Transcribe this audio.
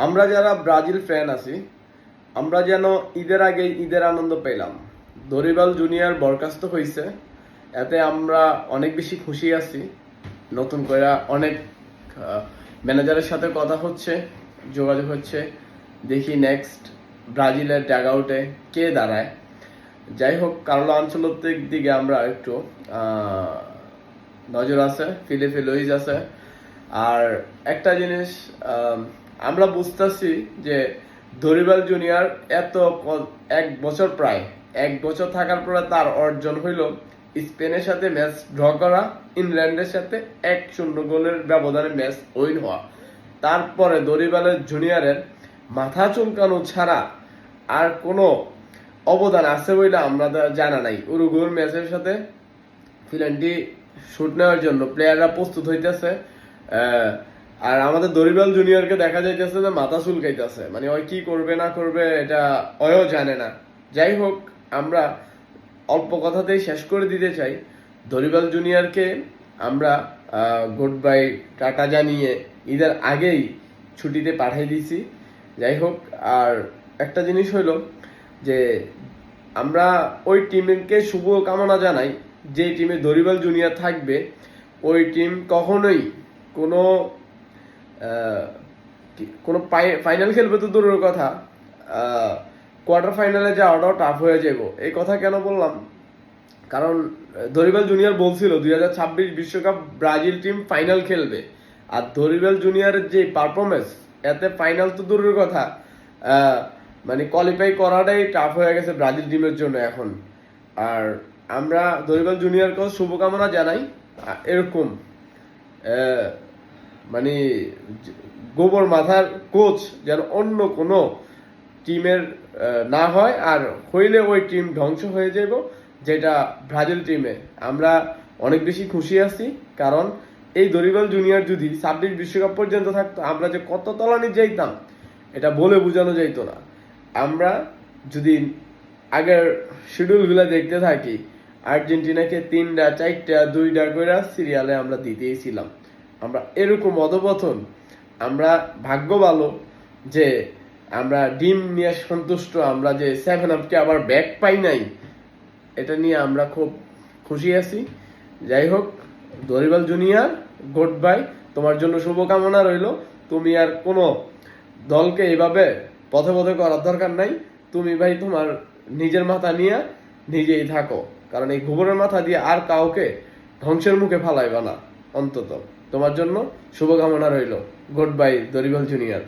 আমরা যারা Brazil fan আছি, আমরা যেন ঈদের আগে ঈদের আনন্দ পেলাম। দরিবাল জুনিয়র বরখাস্ত হয়েছে, এতে আমরা অনেক বেশি খুশি আছি। নতুন করে অনেক ম্যানেজারের সাথে কথা হচ্ছে, যোগাযোগ হচ্ছে। দেখি নেক্সট ব্রাজিলের ট্যাগ আউটে কে দাঁড়ায়। যাই হোক, কার্লো আনচেলত্তির দিকে আমরা একটু নজর আছে, ফিলিপে লুইস আছে। আর একটা জিনিস আমরা বুঝতেছি যে দরিবাল জুনিয়র এক বছর প্রায় এক বছর থাকার পরে তার অর্জন হইল স্পেনের সাথে ম্যাচ ড্র করা, ইংল্যান্ডের সাথে 1-0 গোলের ব্যবধানে ম্যাচ উইন হওয়া। তারপরে দরিবালের জুনিয়রের মাথা চুলকানো ছাড়া আর কোনো অবদান আছে বলে আমরা জানা নাই। উরুগুয়ের ম্যাচের সাথে ফিল্যান্ডি শুট নেওয়ার জন্য প্লেয়াররা প্রস্তুত হইতেছে, আর আমাদের দরিবাল জুনিয়রকে দেখা যাইতেছে যে মাথা চুলকাইতেছে, মানে ওই কি করবে না করবে এটা ওও জানে না। যাই হোক, আমরা অল্প কথাতেই শেষ করে দিতে চাই। দরিবাল জুনিয়রকে আমরা গুড বাই টাটা জানিয়ে ঈদের আগেই ছুটিতে পাঠিয়ে দিছি। যাই হোক, আর একটা জিনিস হইল যে আমরা ওই টিমকে শুভ কামনা জানাই। যে টিমে দরিবাল জুনিয়র থাকবে ওই টিম কখনোই কোনো কোনো ফাইনাল খেলবে তো দূরের কথা, কোয়ার্টার ফাইনালে যাওয়াটাও টাফ হয়ে যাব। এই কথা কেন বললাম? কারণ দরিবাল জুনিয়র বলছিল 2026 বিশ্বকাপ ব্রাজিল টিম ফাইনাল খেলবে, আর দরিবাল জুনিয়রের যে পারফরমেন্স, এতে ফাইনাল তো দূরের কথা, মানে কোয়ালিফাই করাটাই টাফ হয়ে গেছে ব্রাজিল টিমের জন্য এখন। আর আমরা দরিবাল জুনিয়রকেও শুভকামনা জানাই। এরকম মানে গোবর মাথার কোচ যেন অন্য কোনো টিমের না হয়, আর হইলে ওই টিম ধ্বংস হয়ে যাব, যেটা ব্রাজিল টিমে। আমরা অনেক বেশি খুশি আছি, কারণ এই দরিবাল জুনিয়র যদি 26 বিশ্বকাপ পর্যন্ত থাকতো, আমরা যে কত তলানি যাইতাম এটা বলে বোঝানো যাইতো না। আমরা যদি আগের শিডিউলগুলো দেখতে থাকি, আর্জেন্টিনাকে 3টা 4টা 2টা করে সিরিয়ালে আমরা দিতেই ছিলাম। আমরা এরকম অধপতন, আমরা ভাগ্য ভালো যে আমরা ডিম নিয়ে সন্তুষ্ট, আমরা যে 7 আপকে আবার ব্যাক পাই নাই, এটা নিয়ে আমরা খুব খুশি আছি। যাই হোক, দরিবাল জুনিয়র গুড বাই, তোমার জন্য শুভকামনা রইল। তুমি আর কোনো দলকে এভাবে পথে পথে করার দরকার নাই। তুমি ভাই তোমার নিজের মাথা নিয়ে নিজেই থাকো, কারণ এই গোবরের মাথা দিয়ে আর কাউকে ধ্বংসের মুখে ফালাইবা না। অন্তত তোমার জন্য শুভকামনা রইল। Good bye Dorival junior.